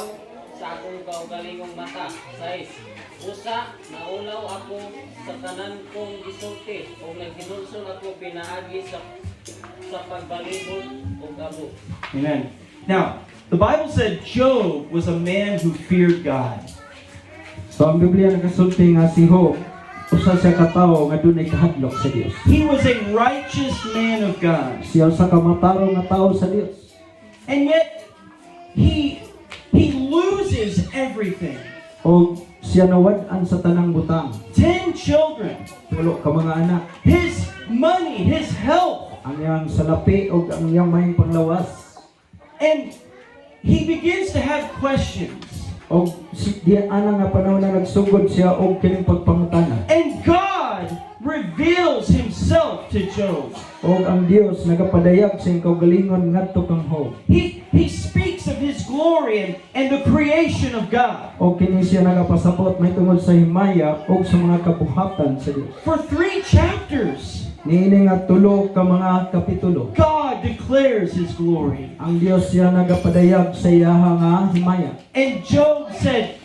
E: sa akong kaugalingong mata. 6. Usa naulaw ako sa tanan kong gisulti o naghinulsol ako pinaagi sa pagbalibot o abo.
A: Amen. Now, the Bible said Job was a man who feared God.
C: So ang Biblia nagasulti nga si Job usa siya ka tawo nga dunay kahadlok sa Dios.
A: He was a righteous man of God.
C: Siya usa ka matarong nga tawo sa Dios.
A: And yet, he loses everything.
C: O siya nawad-an sa tanang butang.
A: 10 children,
C: Tulo ka mga anak.
A: his money, his health.
C: Ang iyang salapi o ang iyang mayong panglawas.
A: And he begins to have questions.
C: O di ana nga panahon na nagsugod siya og kining pagpangutana.
A: And God reveals himself to Job.
C: O ang Dios nagapadayag sa iyang kaugalingon ngadto kang Job.
A: He speaks of his glory and the creation of God.
C: O kini siya nagapasabot may tungod sa himaya o sa mga kabuhatan sa Dios.
A: For 3 chapters,
C: Niini nga tulo ka mga kapitulo.
A: God declares his glory.
C: Ang Dios siya nagapadayag sa iyaha nga himaya.
A: And Job said,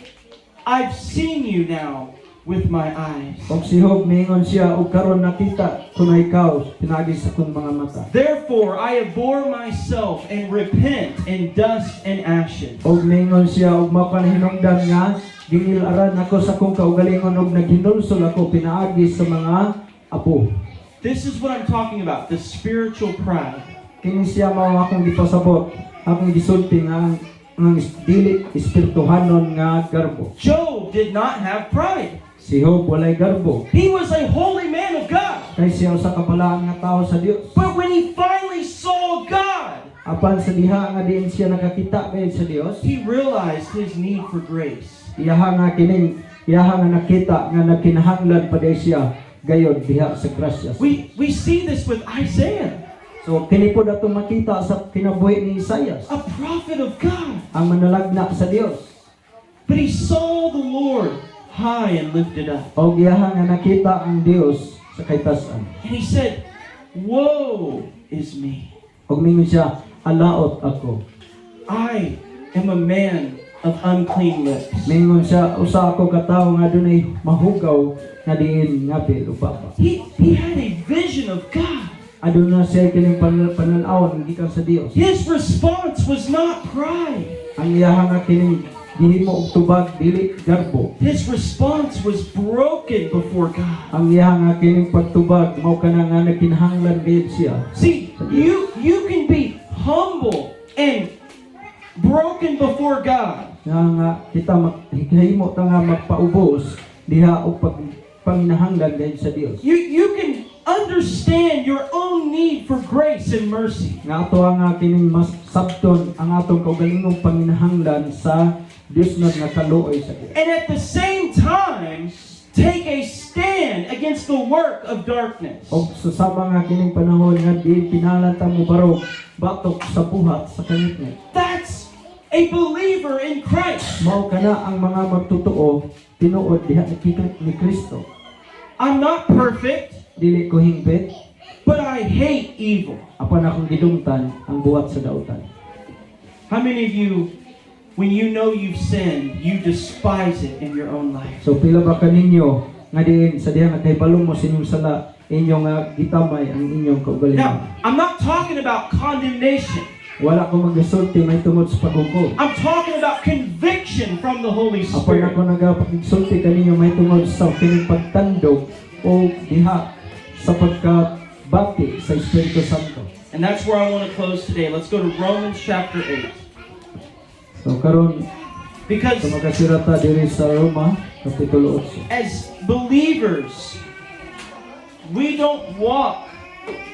A: I've seen you now with my eyes.
C: Og si Job miingon siya og karon nakita ko na ikaw pinagi sa kong mga mata.
A: Therefore, I abhor myself and repent in dust and ashes.
C: Og miingon siya og mao ka hinungdan nga gingilaran ako sa kong kaugalingon og naghinulsol ako pinaagi sa mga apo.
A: This is what I'm talking about, the spiritual pride.
C: Kini siya mao akong gipasabot, akong gisulti nga ang dili espirituhanon nga garbo.
A: Job did not have pride.
C: Si Job walay garbo.
A: He was a holy man of God.
C: Kay siya usa ka balaang nga tawo sa Dios.
A: But when he finally saw God,
C: Apan sa diha nga diin siya nakakita gayud sa Dios,
A: he realized his need for grace.
C: iyaha nga nakita nga nagkinahanglan pa day siya gayod diha sa grasya.
A: We see this with Isaiah,
C: So kini po datong makita sa kinabuhi ni Isaias,
A: a prophet of God.
C: ang manalagna sa Dios.
A: But he saw the Lord high and lifted up.
C: O iyaha nga nakita ang Dios sa kaytasan.
A: And he said, woe is me.
C: Og mingon siya, alaot ako.
A: I am a man of unclean lips.
C: Mingon siya, usa ako ka tawo nga dunay mahugaw nga diin ngapi upapa.
A: He had a vision of God.
C: Aduna siya kining panalawon gikan sa Dios.
A: His response was not pride.
C: Ang iyaha nga kining gihimo og tubag dili garbo.
A: His response was broken before God.
C: Ang iyaha nga kining pagtubag mao kana nga nagkinahanglan gayud siya.
A: See, you can be humble and broken before God.
C: Nga kita himo ta nga magpaubos diha og panginahanglan gayud sa Dios.
A: You can understand your own need for grace and mercy.
C: Nga ato nga kining mas sabton ang atong kaugalingong panginahanglan sa Dios nga kaluoy sa Dios.
A: And at the same time, take a stand against the work of darkness.
C: Og susama nga kining panahon nga di pinalanta mo barog batok sa buhat sa kanitnit.
A: That's a believer in Christ.
C: Mao kana ang mga magtotoo tinuod diha ni Kristo.
A: I'm not perfect,
C: Dili ko hingpit,
A: but I hate evil.
C: apan akong gidungtan ang buhat sa dautan.
A: How many of you, when you know you've sinned, you despise it in your own life?
C: So pila ba kaninyo nga diin sa diha nga kahibalo mo sa inyong sala inyong gitamay ang inyong kaugalingon.
A: Now, I'm not talking about condemnation.
C: Wala ko magasulti may tungod sa paghukom.
A: I'm talking about conviction from the Holy
C: Apan
A: Spirit.
C: ako nagapagsulti kaninyo may tungod sa kining pagtandog o diha sa pagkabati sa Espiritu Santo.
A: And that's where I want to close today. Let's go to Romans chapter 8.
C: So karon
A: Because
C: sa makasirata diri sa Roma kapitulo 8.
A: as believers, we don't walk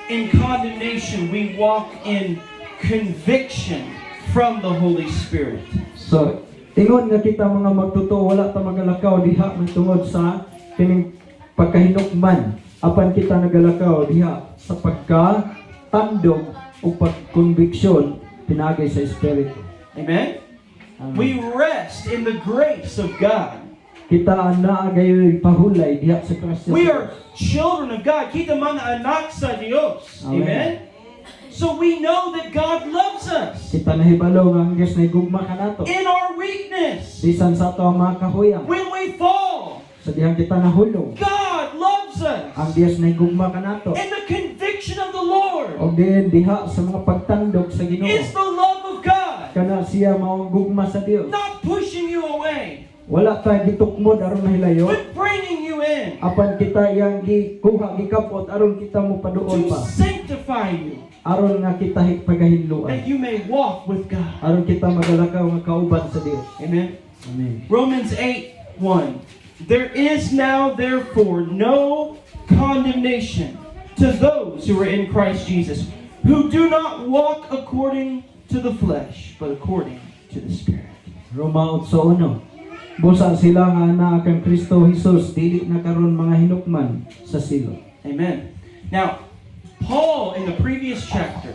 A: in condemnation, we walk in conviction from the Holy Spirit.
C: So ingon nga kita mga magtotoo wala ta magalakaw diha may tungod sa kining pagkahinukman apan kita nagalakaw diha sa pagkatandog o pagkonviksyon pinagay sa Espiritu.
A: Amen?
C: Amen.
A: We rest in the grace of God.
C: Kita na gayoy pahulay diha sa Kristo.
A: We are children of God. Kita mga anak sa Diyos.
C: Amen.
A: Amen? So we know that God loves us
C: Kita nahibalo nga ang Dios na gugma kanato.
A: in our weakness.
C: Bisan sa ato ang mga kahuyang.
A: When we fall,
C: Sa dihang kita nahulog,
A: God loves
C: ang
A: us.
C: Dios na gugma kanato.
A: And the conviction of the Lord
C: O din diha sa mga pagtandog sa Ginoo.
A: is the love of God.
C: Kana siya mao gugma sa Dios.
A: Not pushing you away,
C: Wala ta gitukmod aron mahilayo.
A: but bringing you in
C: Apan kita yang gikuha gikapot aron kita mo paduol
A: to
C: pa.
A: sanctify you,
C: Aron nga kita pagahinluan.
A: that you may walk with God.
C: Aron kita magalakaw nga kauban sa Dios.
A: Amen?
C: Amen.
A: Romans 8:1. There is now therefore no condemnation to those who are in Christ Jesus, who do not walk according to the flesh, but according to the Spirit.
C: Roma 8:1. Busa sila nga naa kang Kristo Jesus dili na karon mga hinukman sa silot.
A: Amen. Now, Paul in the previous chapter,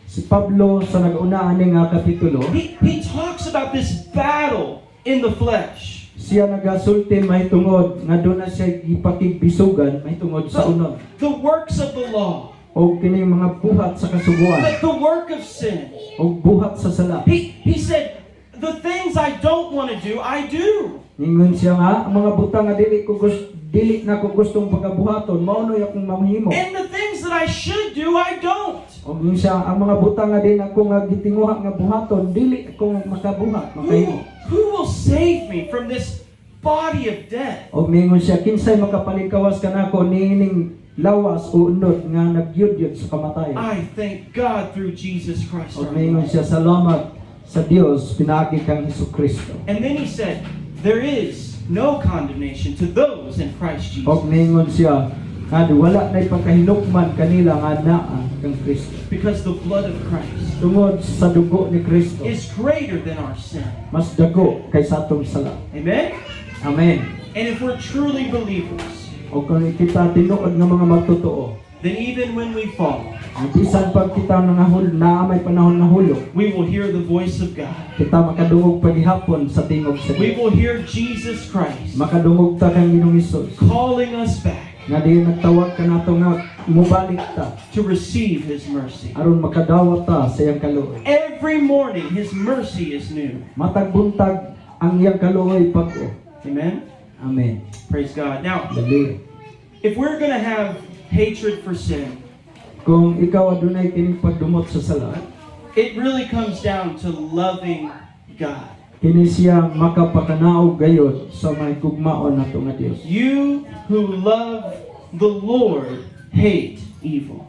C: Si Pablo sa nag-una ani nga kapitulo,
A: he talks about this battle in the flesh.
C: siya nagasulti mahitungod nga doon na siya gipakigbisugan mahitungod sa unod.
A: The works of the law,
C: O kining mga buhat sa kasuguan,
A: the work of sin.
C: o buhat sa sala.
A: He said, the things I don't want to do, I do.
C: Ningon siya nga, ang mga butang nga dili na ko gustong pagabuhaton, maunoy akong mamahimo.
A: And the things that I should do, I don't.
C: O yun siya, ang mga butang nga din ako nga gitinguha nga buhaton, dili ako makabuhat, makahimo.
A: Who will save me from this body of death?
C: O mingon siya, kinsay makapalikawas ka nako niining lawas o unod nga nagyudyod sa kamatayon.
A: I thank God through Jesus Christ.
C: O
A: our
C: mingon
A: Lord.
C: siya, salamat sa Dios, pinaagi kang Hesukristo.
A: And then he said, there is no condemnation to those in Christ
C: O
A: Jesus.
C: mingon siya, nga wala na'y pagkahinukman kanila nga naa kang Kristo.
A: Because the blood of Christ
C: Tungod sa dugo ni Kristo,
A: is greater than our sin.
C: mas dago kaysa atong sala.
A: Amen?
C: Amen.
A: And if we're truly believers,
C: O kung kita tinuod nga mga magtotoo,
A: then even when we fall,
C: ang bisan pag kita na may panahon nga hulog,
A: we will hear the voice of God.
C: kita makadungog paghihapon sa tingog sa
A: We
C: Dios.
A: will hear Jesus Christ
C: Makadungog ta kang Ginoong Hesus.
A: calling us back
C: Nga di nagtawag ka nato nga mubalik ta
A: to receive His mercy.
C: aron makadawat ta sa iyang kaluoy.
A: Every morning, His mercy is new.
C: Matag buntag ang iyang kaluoy pag-o.
A: Amen?
C: Amen.
A: Praise God. Now,
C: Dali.
A: if we're going to have hatred for sin,
C: Kung ikaw adunay kining pagdumot sa sala,
A: it really comes down to loving God.
C: kini siya makapakanaog gayod sa mga gugmaon nato nga Dios.
A: You who love the Lord hate evil.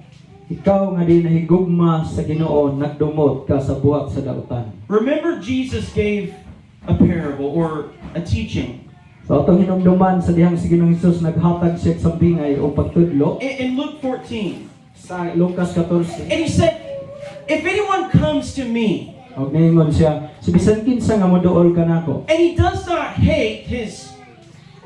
C: Ikaw nga di nahigugma sa Ginoo, nagdumot ka sa buhat sa dautan.
A: Remember, Jesus gave a parable or a teaching
C: So atong hinumduman sa dihang si Ginoong Hesus naghatag siya sa bingay o pagtudlo
A: in Luke 14.
C: sa Lucas 14.
A: And He said, if anyone comes to me
C: Og ningon siya, si bisan kinsa nga moduol ka nako.
A: and he does not hate his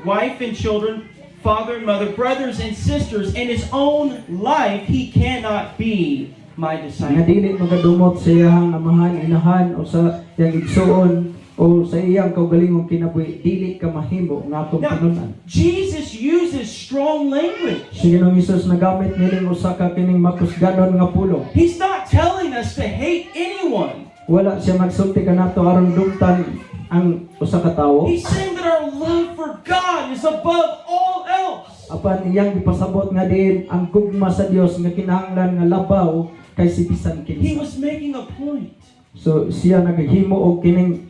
A: wife and children, father and mother, brothers and sisters, and his own life, he cannot be my
C: Nga
A: disciple.
C: dili magadumot sa iyang amahan, inahan o sa iyang igsuon o sa iyang kaugalingong kinabuhi, dili ka mahimo nga akong
A: Now,
C: pinunan.
A: Jesus uses strong language.
C: Si Ginoong Hesus nagamit nining usa ka kining makusganon nga pulong.
A: He's not telling us to hate anyone.
C: Wala siya magsulti kanato aron dumtan ang usa ka tawo.
A: He's saying that our love for God is above all else.
C: Apan iyang gipasabot nga din ang gugma sa Dios nga kinahanglan nga labaw kay si bisan
A: He
C: kinsa.
A: was making a point.
C: So siya naghimo og kining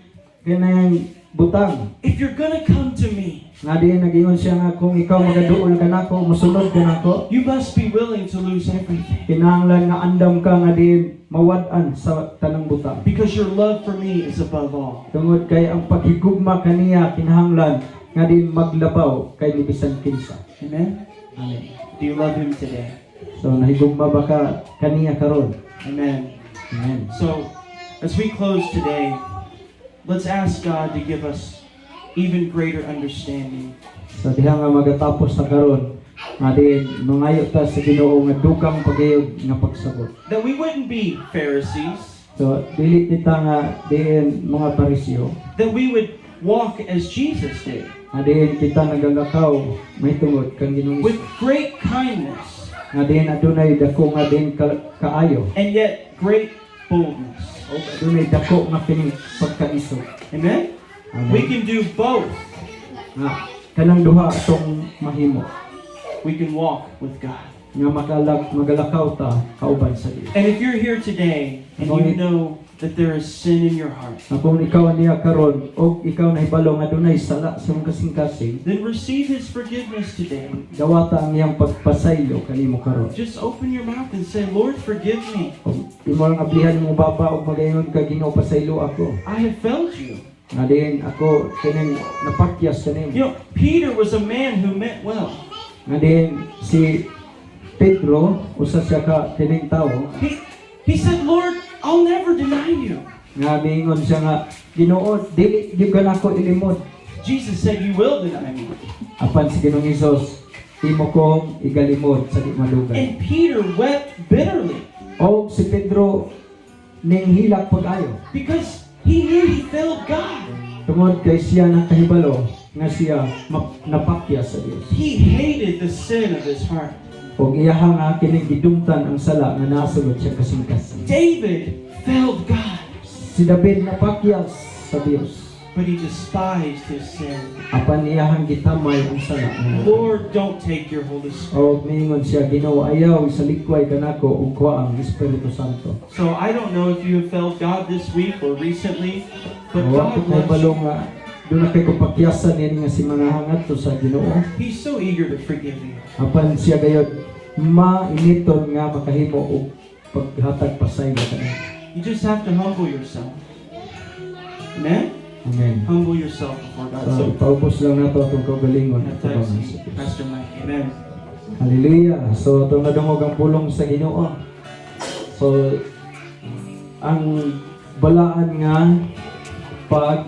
C: butang.
A: If you're gonna come to me,
C: Nga din nagingon siya nga kung ikaw magaduol ka nako, mosunod ka nako,
A: you must be willing to lose everything.
C: kinahanglan nga andam ka nga din mawad-an sa tanang butang.
A: Because your love for me is above all.
C: Tungod kay ang paghigugma kaniya kinahanglan nga din maglabaw kay ni bisan kinsa.
A: Amen?
C: Amen.
A: Do you love Him today?
C: So nahigugma ba ka kaniya karon?
A: Amen.
C: Amen.
A: So, as we close today, let's ask God to give us even greater understanding.
C: So diha nga magatapos na karon, Nga din mangayo ta sa Ginoo nga dugang pagayod nga pagsabot.
A: That we wouldn't be Pharisees.
C: So dili kita nga diin mga Pariseo.
A: That we would walk as Jesus did.
C: Nga din kita nagagakaw may tungod kang Ginoong
A: With great kindness.
C: nga din adunay dako nga din kaayo.
A: And yet great boldness.
C: O adunay dako nga pining pagkaisog.
A: Amen?
C: Amen.
A: We can do both.
C: Nga kanang duha atong mahimo
A: We can walk with God.
C: nga magalakaw ta kauban sa Dios.
A: And if you're here today and you know that there is sin in your heart,
C: Nga kung ikaw niya karon o ikaw nahibalo nga dunay sala sa mong kasing-kasing,
A: then receive His forgiveness today.
C: dawata ang iyang pagpasaylo kanimo karon.
A: Just open your mouth and say, Lord, forgive me.
C: Imo lang ablihan mo baba og magayon ka Ginoo pasaylo ako.
A: I have failed you.
C: Nga din ako kining napakyas kanimo.
A: You know, Peter was a man who meant well.
C: Nga din si Pedro usa siya ka kining tawo
A: He said, Lord, I'll never deny you.
C: nga miingon siya nga Ginoo dili gyud ka nako ilimod.
A: Jesus said, you will deny me.
C: Apan si Ginoong Hesus imo kong igalimod sa di malugay.
A: And Peter wept bitterly
C: O si Pedro ning hilak pag-ayo.
A: because he knew he failed God.
C: Tungod kay siya nakahibalo nga siya napakyas sa Dios.
A: He hated the sin of his heart.
C: Og iyahang kining gidumtan ang sala nga nasulod siya kasing-kasing.
A: David failed God,
C: Si David napakyas sa Dios.
A: but he despised his sin.
C: Apan iyahang gitamay ang sala nga.
A: Lord, don't take your Holy Spirit.
C: O miingon siya Ginoo ayaw sa likway kanako ug kuha ang Espiritu Santo.
A: So I don't know if you have failed God this week or recently, but
C: O
A: God
C: ako kahibalo
A: loves you.
C: nga doon na kay kupakyasan niya nga si mga hangat to sa Ginoo.
A: He's so eager to forgive you.
C: Apan siya gayod mainiton nga makahimo og paghatag pasaylo kanimo.
A: You just have to humble yourself. Amen?
C: Amen.
A: Humble yourself before God.
C: So,
A: So,
C: paubos lang nato atong kaugalingon at
A: baptize
C: tubangan sa Dios.
A: Pastor Mike. Amen.
C: Hallelujah. So, itong nadungog ang pulong sa Ginoo. So, ang balaan nga pag